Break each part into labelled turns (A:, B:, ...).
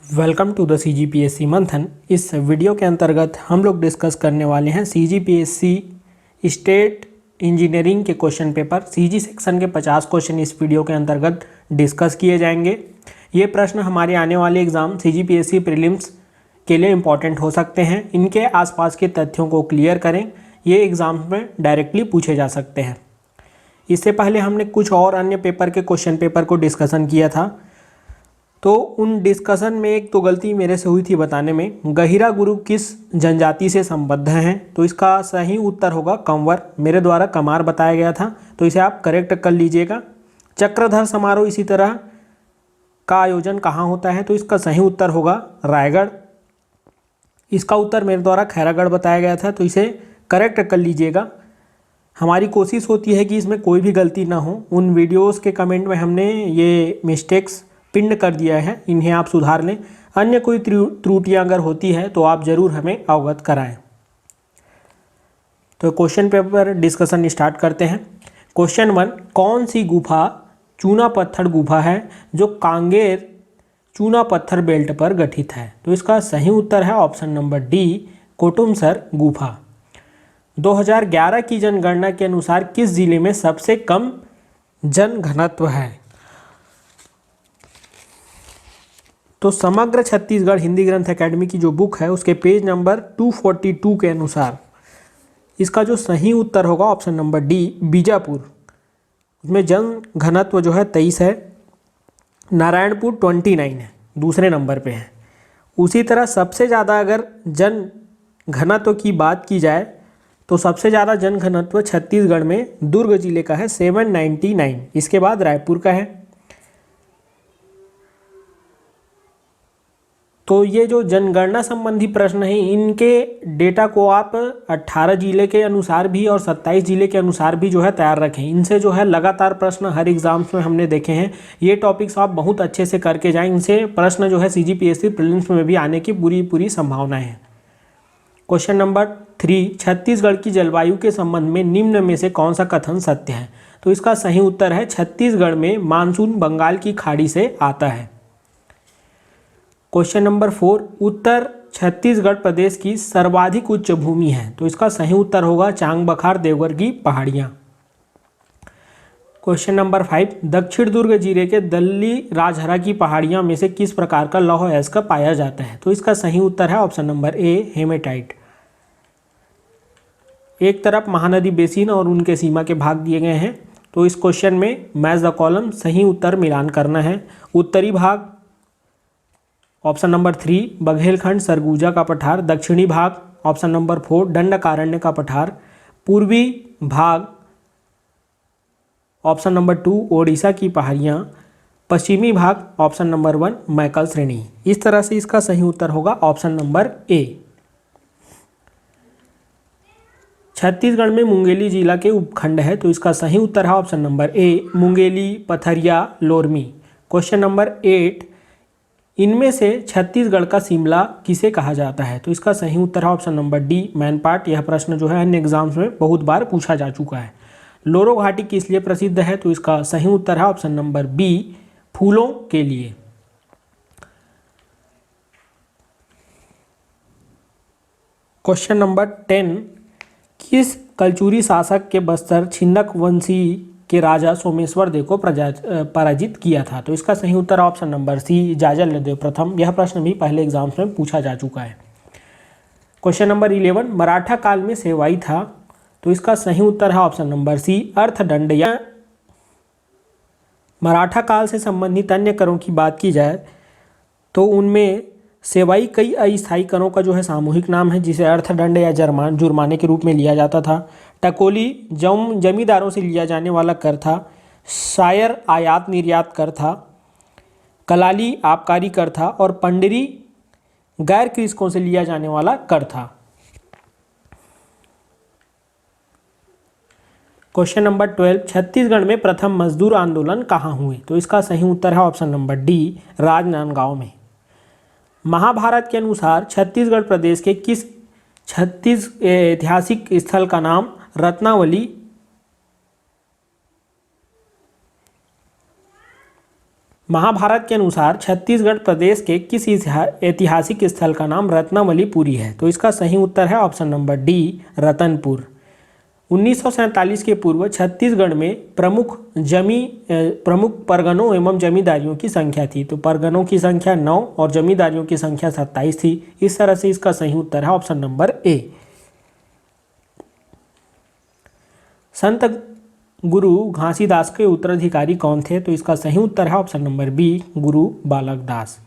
A: Welcome to the CGPSC मंथन। इस video के अंतर्गत हम लोग डिस्कस करने वाले हैं CGPSC स्टेट इंजीनियरिंग के क्वेश्चन पेपर CG सेक्शन के 50 क्वेश्चन इस वीडियो के अंतर्गत डिस्कस किए जाएंगे। ये प्रश्न हमारे आने वाले एग्ज़ाम CGPSC प्रीलिम्स के लिए इम्पॉर्टेंट हो सकते हैं। इनके आसपास के तथ्यों को क्लियर करें, ये एग्ज़ाम में डायरेक्टली पूछे जा सकते हैं। इससे पहले हमने कुछ और अन्य पेपर के क्वेश्चन पेपर को डिस्कशन किया था, तो उन डिस्कशन में एक तो गलती मेरे से हुई थी बताने में। गहिरा गुरु किस जनजाति से संबद्ध हैं? तो इसका सही उत्तर होगा कंवर। मेरे द्वारा कमार बताया गया था, तो इसे आप करेक्ट कर लीजिएगा। चक्रधर समारोह इसी तरह का आयोजन कहाँ होता है? तो इसका सही उत्तर होगा रायगढ़। इसका उत्तर मेरे द्वारा खैरागढ़ बताया गया था, तो इसे करेक्ट कर लीजिएगा। हमारी कोशिश होती है कि इसमें कोई भी गलती ना हो। उन वीडियोस के कमेंट में हमने ये मिस्टेक्स पिन कर दिया है, इन्हें आप सुधार लें। अन्य कोई त्रुटियां अगर होती है तो आप ज़रूर हमें अवगत कराएं। तो क्वेश्चन पेपर डिस्कशन स्टार्ट करते हैं। क्वेश्चन 1, कौन सी गुफा चूना पत्थर गुफा है जो कांगेर चूना पत्थर बेल्ट पर गठित है? तो इसका सही उत्तर है ऑप्शन नंबर डी, कोटुमसर गुफा। 2011 की जनगणना के अनुसार किस जिले में सबसे कम जनघनत्व है? तो समग्र छत्तीसगढ़ हिंदी ग्रंथ एकेडमी की जो बुक है उसके पेज नंबर 242 के अनुसार इसका जो सही उत्तर होगा ऑप्शन नंबर डी, बीजापुर। उसमें जन घनत्व जो है 23 है। नारायणपुर 29 है, दूसरे नंबर पे है। उसी तरह सबसे ज़्यादा अगर जन घनत्व की बात की जाए तो सबसे ज़्यादा जन घनत्व छत्तीसगढ़ में दुर्ग जिले का है 799। इसके बाद रायपुर का है। तो ये जो जनगणना संबंधी प्रश्न है, इनके डेटा को आप 18 जिले के अनुसार भी और 27 जिले के अनुसार भी जो है तैयार रखें। इनसे जो है लगातार प्रश्न हर एग्जाम्स में हमने देखे हैं। ये टॉपिक्स आप बहुत अच्छे से करके जाएं। इनसे प्रश्न जो है CGPSC प्रीलिम्स में भी आने की पूरी संभावनाएं हैं। क्वेश्चन नंबर 3, छत्तीसगढ़ की जलवायु के संबंध में निम्न में से कौन सा कथन सत्य है? तो इसका सही उत्तर है छत्तीसगढ़ में मानसून बंगाल की खाड़ी से आता है। क्वेश्चन नंबर 4, उत्तर छत्तीसगढ़ प्रदेश की सर्वाधिक उच्च भूमि है? तो इसका सही उत्तर होगा चांग बखार देवघर की पहाड़ियाँ। क्वेश्चन नंबर 5, दक्षिण दुर्ग जिले के दल्ली राजहरा की पहाड़ियाँ में से किस प्रकार का लौह अयस्क पाया जाता है? तो इसका सही उत्तर है ऑप्शन नंबर ए, हेमेटाइट। एक तरफ महानदी बेसिन और उनके सीमा के भाग दिए गए हैं, तो इस क्वेश्चन में मैच द कॉलम सही उत्तर मिलान करना है। उत्तरी भाग ऑप्शन नंबर 3, बघेलखंड सरगुजा का पठार। दक्षिणी भाग ऑप्शन नंबर 4, दंडकारण्य का पठार। पूर्वी भाग ऑप्शन नंबर 2, ओडिशा की पहाड़ियाँ। पश्चिमी भाग ऑप्शन नंबर 1, मैकल श्रेणी। इस तरह से इसका सही उत्तर होगा ऑप्शन नंबर ए। छत्तीसगढ़ में मुंगेली जिला के उपखंड है, तो इसका सही उत्तर है option number A, Mungeli, Pathariya, Lormi. Question number 8, इनमें से छत्तीसगढ़ का शिमला किसे कहा जाता है? तो इसका सही उत्तर है ऑप्शन नंबर डी, मैनपाट। यह प्रश्न जो है अन्य एग्जाम्स में बहुत बार पूछा जा चुका है। लोरो घाटी किस लिए प्रसिद्ध है? तो इसका सही उत्तर है ऑप्शन नंबर बी, फूलों के लिए। क्वेश्चन नंबर 10, किस कलचुरी शासक के बस्तर छिन्नक वंशी के राजा सोमेश्वर देव को पराजित किया था? तो इसका सही उत्तर ऑप्शन नंबर सी, जाजलदेव प्रथम। यह प्रश्न भी पहले एग्जाम्स में पूछा जा चुका है। क्वेश्चन नंबर 11, मराठा काल में सेवाई था? तो इसका सही उत्तर है ऑप्शन नंबर सी, अर्थदंड। या मराठा काल से संबंधित अन्य करों की बात की जाए तो उनमें सेवाई कई अस्थायी करों का जो है सामूहिक नाम है, जिसे अर्थदंड या जुर्माने के रूप में लिया जाता था। टकोली जमींदारों से लिया जाने वाला कर था। शायर आयात निर्यात कर था। कलाली आबकारी कर था। और पंडरी गैर कृषकों से लिया जाने वाला कर था। क्वेश्चन नंबर 12, छत्तीसगढ़ में प्रथम मजदूर आंदोलन कहाँ हुए? तो इसका सही उत्तर है ऑप्शन नंबर डी, राजनांदगांव में। महाभारत के अनुसार छत्तीसगढ़ प्रदेश के किस ऐतिहासिक स्थल का नाम रत्नावली महाभारत के अनुसार छत्तीसगढ़ प्रदेश के किस ऐतिहासिक स्थल का नाम रत्नावलीपुरी है? तो इसका सही उत्तर है ऑप्शन नंबर डी, रतनपुर। 1947 के पूर्व छत्तीसगढ़ में प्रमुख परगनों एवं जमींदारियों की संख्या थी। तो परगनों की संख्या 9 और जमींदारियों की संख्या 27 थी। इस तरह से इसका सही उत्तर है ऑप्शन नंबर ए। संत गुरु घासीदास के उत्तराधिकारी कौन थे? तो इसका सही उत्तर है ऑप्शन नंबर बी, गुरु बालक दास।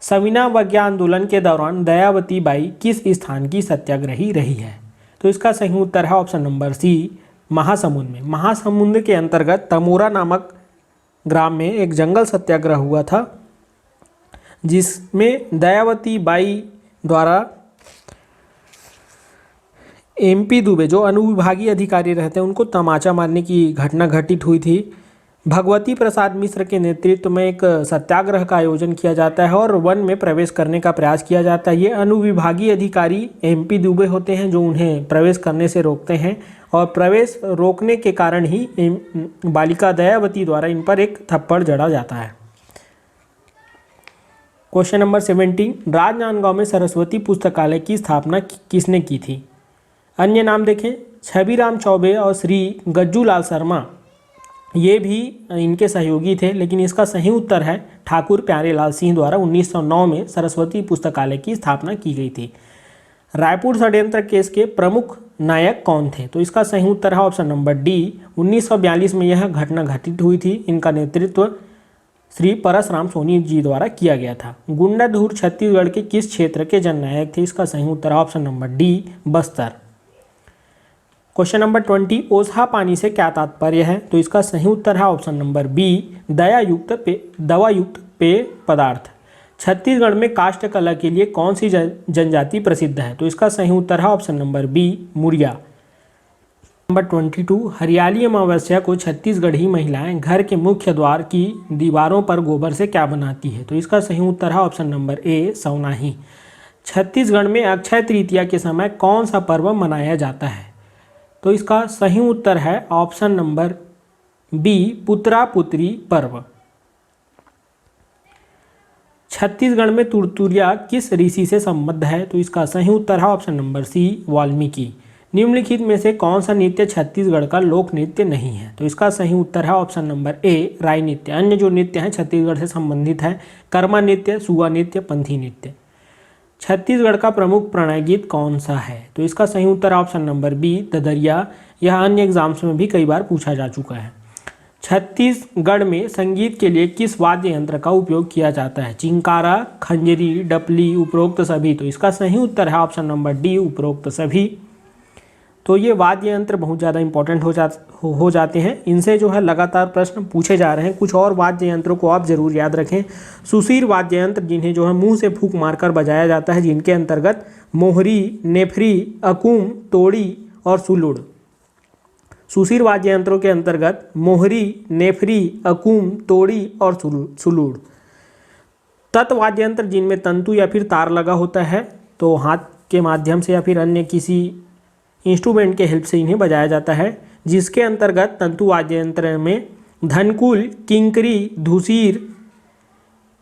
A: सविनावज्ञा आंदोलन के दौरान दयावती बाई किस स्थान की सत्याग्रही रही है? तो इसका सही उत्तर है ऑप्शन नंबर सी, महासमुंद में। महासमुंद के अंतर्गत तमोरा नामक ग्राम में एक जंगल सत्याग्रह हुआ था, जिसमें दयावती बाई द्वारा एमपी दुबे, जो अनुविभागीय अधिकारी रहते हैं, उनको तमाचा मारने की घटना घटित हुई थी। भगवती प्रसाद मिश्र के नेतृत्व में एक सत्याग्रह का आयोजन किया जाता है और वन में प्रवेश करने का प्रयास किया जाता है। ये अनुविभागीय अधिकारी एमपी दुबे होते हैं जो उन्हें प्रवेश करने से रोकते हैं, और प्रवेश रोकने के कारण ही बालिका दयावती द्वारा इन पर एक थप्पड़ जड़ा जाता है। क्वेश्चन नंबर 17, राजनांदगांव में सरस्वती पुस्तकालय की स्थापना किसने की थी? अन्य नाम देखें, छबीराम चौबे और श्री गज्जूलाल शर्मा, ये भी इनके सहयोगी थे, लेकिन इसका सही उत्तर है ठाकुर प्यारेलाल सिंह द्वारा 1909 में सरस्वती पुस्तकालय की स्थापना की गई थी। रायपुर षड्यंत्र केस के प्रमुख नायक कौन थे? तो इसका सही उत्तर है ऑप्शन नंबर डी, 1942 में यह घटना घटित हुई थी। इनका नेतृत्व श्री परसराम सोनी जी द्वारा किया गया था। गुंडाधुर छत्तीसगढ़ के किस क्षेत्र के जननायक थे? इसका सही उत्तर है option number D, Bastar. Question number 20, ओझा पानी से क्या तात्पर्य है? तो इसका सही उत्तर है ऑप्शन नंबर बी, दवायुक्त पेय पदार्थ। छत्तीसगढ़ में काष्ठ कला के लिए कौन सी जनजाति प्रसिद्ध है? तो इसका सही उत्तर है option number B, Muria. Number 22, Hariyali अमावस्या को छत्तीसगढ़ी महिलाएं घर के मुख्य द्वार की दीवारों पर गोबर से क्या बनाती है? तो इसका सही उत्तर है ऑप्शन नंबर ए, सौनाही। छत्तीसगढ़ में अक्षय तृतीया के समय कौन सा पर्व मनाया जाता है? तो इसका सही उत्तर है ऑप्शन नंबर बी, पुत्रा पुत्री पर्व। छत्तीसगढ़ में तुरतुरिया किस ऋषि से संबद्ध है? तो इसका सही उत्तर है ऑप्शन नंबर सी, वाल्मीकि। निम्नलिखित में से कौन सा नृत्य छत्तीसगढ़ का लोक नृत्य नहीं है? तो इसका सही उत्तर है ऑप्शन नंबर ए, राई नृत्य। अन्य जो नृत्य हैं छत्तीसगढ़ से संबंधित है, कर्मा नृत्य, सुआ नृत्य, पंथी नृत्य। छत्तीसगढ़ का प्रमुख प्रणय गीत कौन सा है? तो इसका सही उत्तर ऑप्शन नंबर बी, ददरिया। यह अन्य एग्जाम्स में भी कई बार पूछा जा चुका है। छत्तीसगढ़ में संगीत के लिए किस वाद्य यंत्र का उपयोग किया जाता है? चिंकारा, खंजरी, डपली, उपरोक्त सभी। तो इसका सही उत्तर है ऑप्शन नंबर डी, उपरोक्त सभी। तो ये वाद्य यंत्र बहुत ज़्यादा इंपॉर्टेंट हो जाते हैं। इनसे जो है लगातार प्रश्न पूछे जा रहे हैं। कुछ और वाद्य यंत्रों को आप जरूर याद रखें। सुशीर वाद्य यंत्र, जिन्हें जो है मुंह से फूंक मारकर बजाया जाता है, जिनके अंतर्गत मोहरी, नेफरी, अकूम, तोड़ी और सुलुड़। सुशीर वाद्य यंत्रों के अंतर्गत मोहरी, नेफरी, अकूम, तोड़ी और सुलुड़। तत्वाद्य यंत्र, जिनमें तंतु या फिर तार लगा होता है, तो हाथ के माध्यम से या फिर अन्य किसी इंस्ट्रूमेंट के हेल्प से इन्हें बजाया जाता है, जिसके अंतर्गत तंतु वाद्य यंत्र में धनकुल, किंकरी, धुसीर,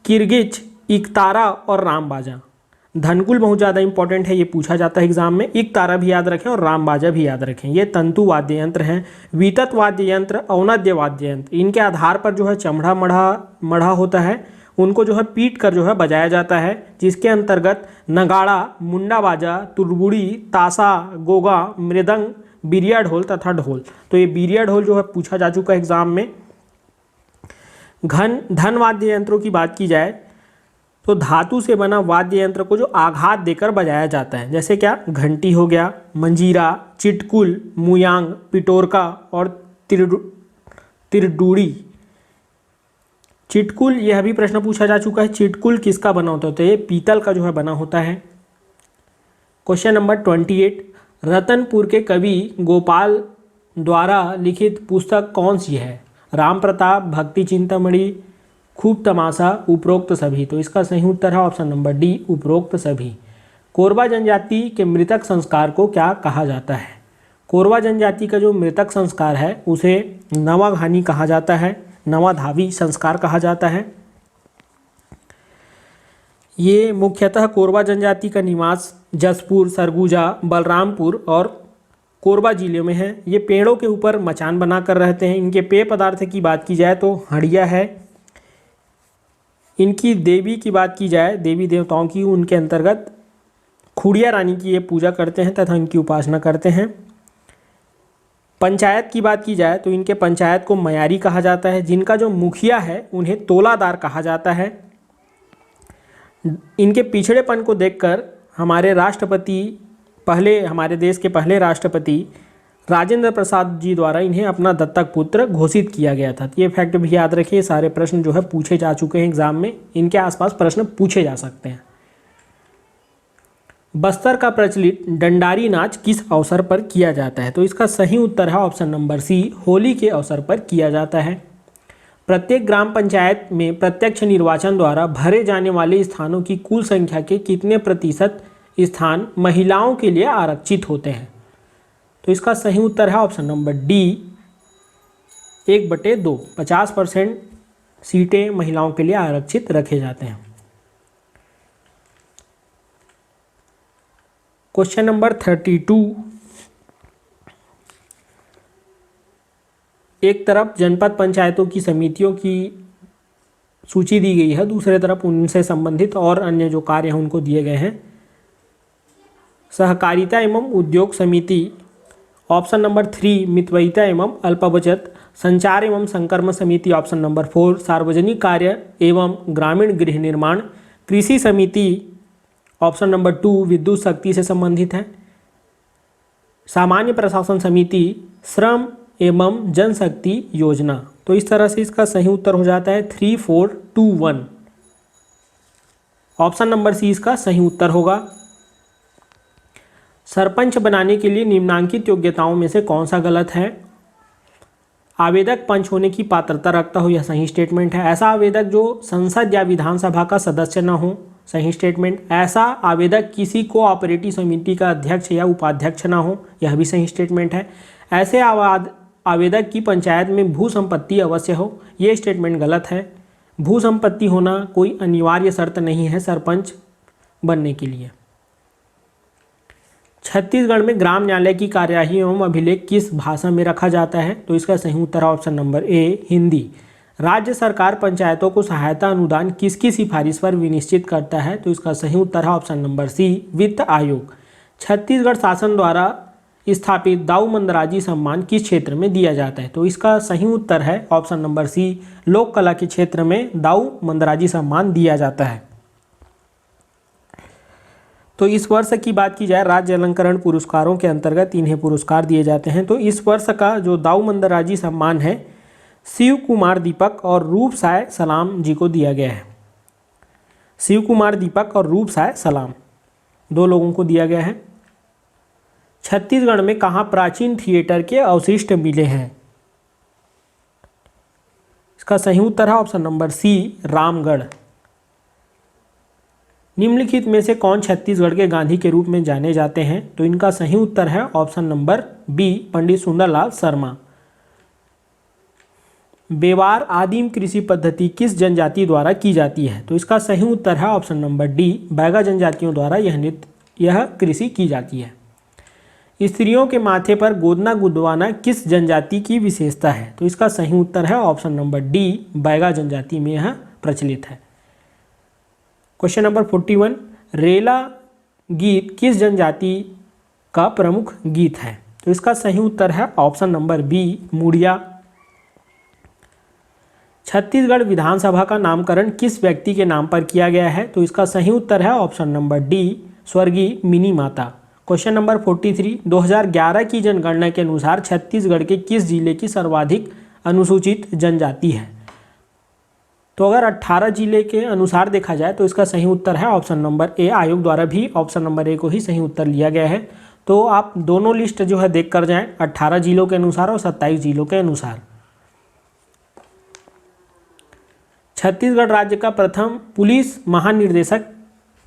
A: किरगिच, इकतारा और राम बाजा। धनकुल बहुत ज़्यादा इंपॉर्टेंट है, ये पूछा जाता है एग्जाम में। इकतारा भी याद रखें और राम बाजा भी याद रखें। ये तंतु वाद्य यंत्र हैं। वितत वाद्य यंत्र, औनद्य वाद्य यंत्र, इनके आधार पर जो है चमड़ा मढ़ा होता है, उनको जो है पीट कर जो है बजाया जाता है, जिसके अंतर्गत नगाड़ा, मुंडा बाजा, तुरबुड़ी, ताशा, गोगा, मृदंग, बिरिया ढोल तथा ढोल। तो ये बिरिया ढोल जो है पूछा जा चुका है एग्जाम में। धन वाद्य यंत्रों की बात की जाए तो धातु से बना वाद्य यंत्र को जो आघात देकर बजाया जाता है, जैसे क्या घंटी हो गया, मंजीरा, चिटकुल, मुयांग, पिटोरका और तिरडूड़ी। चिटकुल, यह भी प्रश्न पूछा जा चुका है। चिटकुल किसका बना होता है? तो ये पीतल का जो है बना होता है। क्वेश्चन नंबर 28, रतनपुर के कवि गोपाल द्वारा लिखित पुस्तक कौन सी है? राम प्रताप, भक्ति चिंतामणि, खूब तमाशा, उपरोक्त सभी। तो इसका सही उत्तर है ऑप्शन नंबर डी, उपरोक्त सभी। कोरबा जनजाति के मृतक संस्कार को क्या कहा जाता है? कोरबा जनजाति का जो मृतक संस्कार है उसे नवाघानी कहा जाता है, नवाधावी संस्कार कहा जाता है। ये मुख्यतः कोरबा जनजाति का निवास जसपुर, सरगुजा, बलरामपुर और कोरबा जिले में है। ये पेड़ों के ऊपर मचान बनाकर रहते हैं। इनके पेय पदार्थ की बात की जाए तो हड़िया है। इनकी देवी की बात की जाए, देवी देवताओं की, उनके अंतर्गत खुड़िया रानी की ये पूजा करते हैं तथा इनकी उपासना करते हैं। पंचायत की बात की जाए तो इनके पंचायत को मयारी कहा जाता है। जिनका जो मुखिया है उन्हें तोलादार कहा जाता है। इनके पिछड़ेपन को देखकर हमारे देश के पहले राष्ट्रपति राजेंद्र प्रसाद जी द्वारा इन्हें अपना दत्तक पुत्र घोषित किया गया था। ये फैक्ट भी याद रखिए, सारे प्रश्न जो है पूछे जा चुके हैं एग्जाम में, इनके आसपास प्रश्न पूछे जा सकते हैं। बस्तर का प्रचलित डंडारी नाच किस अवसर पर किया जाता है? तो इसका सही उत्तर है ऑप्शन नंबर सी, होली के अवसर पर किया जाता है। प्रत्येक ग्राम पंचायत में प्रत्यक्ष निर्वाचन द्वारा भरे जाने वाले स्थानों की कुल संख्या के कितने प्रतिशत स्थान महिलाओं के लिए आरक्षित होते हैं? तो इसका सही उत्तर है ऑप्शन नंबर डी, 1/2। 50% सीटें महिलाओं के लिए आरक्षित रखे जाते हैं। Question number 32। एक तरफ जनपद पंचायतों की समितियों की सूची दी गई है, दूसरे तरफ उनसे संबंधित और अन्य जो कार्य हैं उनको दिए गए हैं। सहकारिता एवं उद्योग समिति, ऑप्शन नंबर 3 मितव्ययिता एवं अल्प बचत, संचार एवं संक्रमण समिति, ऑप्शन नंबर 4 सार्वजनिक कार्य एवं ग्रामीण गृह निर्माण, कृषि समिति, ऑप्शन नंबर 2 विद्युत शक्ति से संबंधित है, सामान्य प्रशासन समिति, श्रम एवं जनशक्ति योजना। तो इस तरह से इसका सही उत्तर हो जाता है 3, 4, 2, 1। ऑप्शन नंबर सी इसका सही उत्तर होगा। सरपंच बनाने के लिए निम्नांकित योग्यताओं में से कौन सा गलत है? आवेदक पंच होने की पात्रता रखता हो, यह सही स्टेटमेंट है। ऐसा आवेदक जो संसद या विधानसभा का सदस्य न हो, सही स्टेटमेंट। ऐसा आवेदक किसी कोऑपरेटिव समिति का अध्यक्ष या उपाध्यक्ष न हो, यह भी सही स्टेटमेंट है। ऐसे आवेदक की पंचायत में भू संपत्ति अवश्य हो, ये स्टेटमेंट गलत है। भू संपत्ति होना कोई अनिवार्य शर्त नहीं है सरपंच बनने के लिए। छत्तीसगढ़ में ग्राम न्यायालय की कार्यवाही एवं अभिलेख किस भाषा में रखा जाता है? तो इसका सही उत्तर है ऑप्शन नंबर ए, हिंदी। राज्य सरकार पंचायतों को सहायता अनुदान किसकी सिफारिश पर विनिश्चित करता है? तो इसका सही उत्तर है ऑप्शन नंबर सी, वित्त आयोग। छत्तीसगढ़ शासन द्वारा स्थापित दाऊ मंदराजी सम्मान किस क्षेत्र में दिया जाता है? तो इसका सही उत्तर है ऑप्शन नंबर सी, लोक कला के क्षेत्र में दाऊ मंदराजी सम्मान दिया जाता है। तो इस वर्ष की बात की जाए, राज्य अलंकरण पुरस्कारों के अंतर्गत इन्हें पुरस्कार दिए जाते हैं। तो इस वर्ष का जो दाऊ मंदराजी सम्मान है शिव कुमार दीपक और रूप साय सलाम जी को दिया गया है। शिव कुमार दीपक और रूप साय सलाम 2 लोगों को दिया गया है। छत्तीसगढ़ में कहाँ प्राचीन थिएटर के अवशिष्ट मिले हैं? इसका सही उत्तर है ऑप्शन नंबर सी, रामगढ़। निम्नलिखित में से कौन छत्तीसगढ़ के गांधी के रूप में जाने जाते हैं? तो इनका सही उत्तर है option number B, Pandit Sundarlal Sharma. बेवार आदिम कृषि पद्धति किस जनजाति द्वारा की जाती है? तो इसका सही उत्तर है ऑप्शन नंबर डी, बैगा जनजातियों द्वारा यह कृषि की जाती है। स्त्रियों के माथे पर गोदना गुदवाना किस जनजाति की विशेषता है? तो इसका सही उत्तर है ऑप्शन नंबर डी, बैगा जनजाति में यह प्रचलित है। क्वेश्चन नंबर 41, रेला गीत किस जनजाति का प्रमुख गीत है? तो इसका सही उत्तर है ऑप्शन नंबर बी, मुड़िया। छत्तीसगढ़ विधानसभा का नामकरण किस व्यक्ति के नाम पर किया गया है? तो इसका सही उत्तर है ऑप्शन नंबर डी, स्वर्गीय मिनी माता। क्वेश्चन नंबर 43, 2011 की जनगणना के अनुसार छत्तीसगढ़ के किस जिले की सर्वाधिक अनुसूचित जनजाति है? तो अगर 18 जिले के अनुसार देखा जाए तो इसका सही उत्तर है ऑप्शन नंबर ए। आयोग द्वारा भी ऑप्शन नंबर ए को ही सही उत्तर लिया गया है। तो आप दोनों लिस्ट जो है देख कर जाएं, 18 जिलों के अनुसार और 27 जिलों के अनुसार। छत्तीसगढ़ राज्य का प्रथम पुलिस महानिर्देशक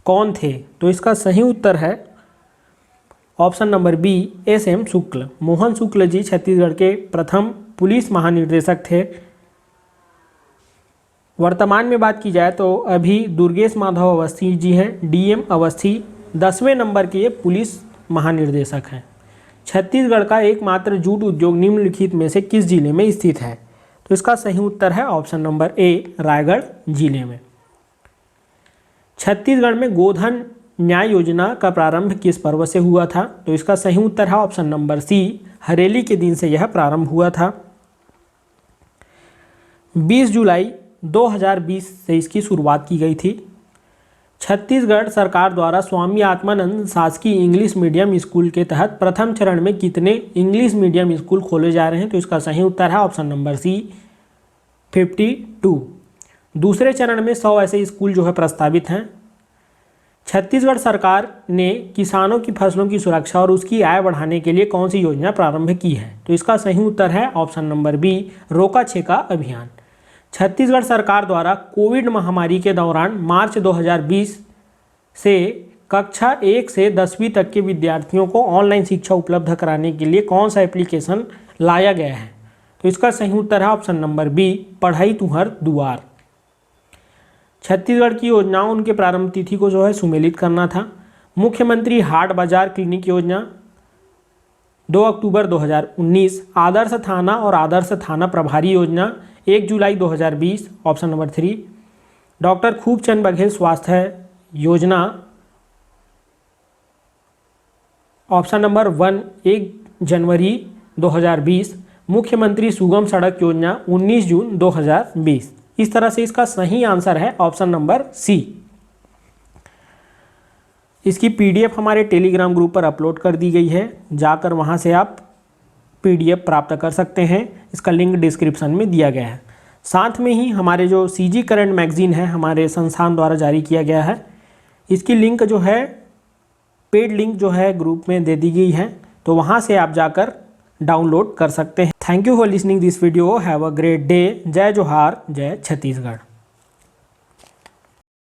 A: कौन थे? तो इसका सही उत्तर है ऑप्शन नंबर बी, एस.एम. शुक्ल। मोहन शुक्ल जी छत्तीसगढ़ के प्रथम पुलिस महानिर्देशक थे। वर्तमान में बात की जाए तो अभी दुर्गेश माधव अवस्थी जी हैं, डीएम अवस्थी 10वें नंबर के पुलिस महानिर्देशक हैं। छत्तीसगढ़ का एकमात्र जूट उद्योग निम्नलिखित में से किस जिले में स्थित है? तो इसका सही उत्तर है ऑप्शन नंबर ए, रायगढ़ जिले में। छत्तीसगढ़ में गोधन न्याय योजना का प्रारंभ किस पर्व से हुआ था? तो इसका सही उत्तर है ऑप्शन नंबर सी, हरेली के दिन से यह प्रारंभ हुआ था। 20 जुलाई 2020 से इसकी शुरुआत की गई थी। छत्तीसगढ़ सरकार द्वारा स्वामी आत्मानंद शासकीय इंग्लिश मीडियम स्कूल के तहत प्रथम चरण में कितने इंग्लिश मीडियम स्कूल खोले जा रहे हैं? तो इसका सही उत्तर है ऑप्शन नंबर सी, 52। दूसरे चरण में 100 ऐसे स्कूल जो है प्रस्तावित हैं। छत्तीसगढ़ सरकार ने किसानों की फसलों की सुरक्षा और उसकी आय बढ़ाने के लिए कौन सी योजना प्रारंभ की है? तो इसका सही उत्तर है ऑप्शन नंबर बी, रोका छेका अभियान। छत्तीसगढ़ सरकार द्वारा कोविड महामारी के दौरान मार्च 2020 से कक्षा 1 से 10वीं तक के विद्यार्थियों को ऑनलाइन शिक्षा उपलब्ध कराने के लिए कौन सा एप्लीकेशन लाया गया है? तो इसका सही उत्तर है ऑप्शन नंबर बी, पढ़ई तुहर दुआर। छत्तीसगढ़ की योजनाओं उनके प्रारंभ तिथि को जो है सुमेलित करना था। मुख्यमंत्री हाट बाजार क्लिनिक योजना 2 अक्टूबर 2019। आदर्श थाना और आदर्श थाना प्रभारी योजना 1 जुलाई 2020, option number 3। Doctor Khubchand Baghel स्वास्थ्य योजना ऑप्शन नंबर 1, 1 जनवरी 2020। मुख्यमंत्री सुगम सड़क योजना 19 जून 2020। इस तरह से इसका सही आंसर है ऑप्शन नंबर सी। इसकी पीडीएफ हमारे टेलीग्राम ग्रुप पर अपलोड कर दी गई है, जाकर वहां से आप पीडीएफ प्राप्त कर सकते हैं। इसका लिंक डिस्क्रिप्शन में दिया गया है। साथ में ही हमारे जो सीजी करंट मैगजीन है हमारे संस्थान द्वारा जारी किया गया है, इसकी लिंक जो है पेड लिंक जो है ग्रुप में दे दी गई है, तो वहाँ से आप जाकर डाउनलोड कर सकते हैं। Thank you for listening this video. Have a great day. जय जोहार, जय छत्तीसगढ़।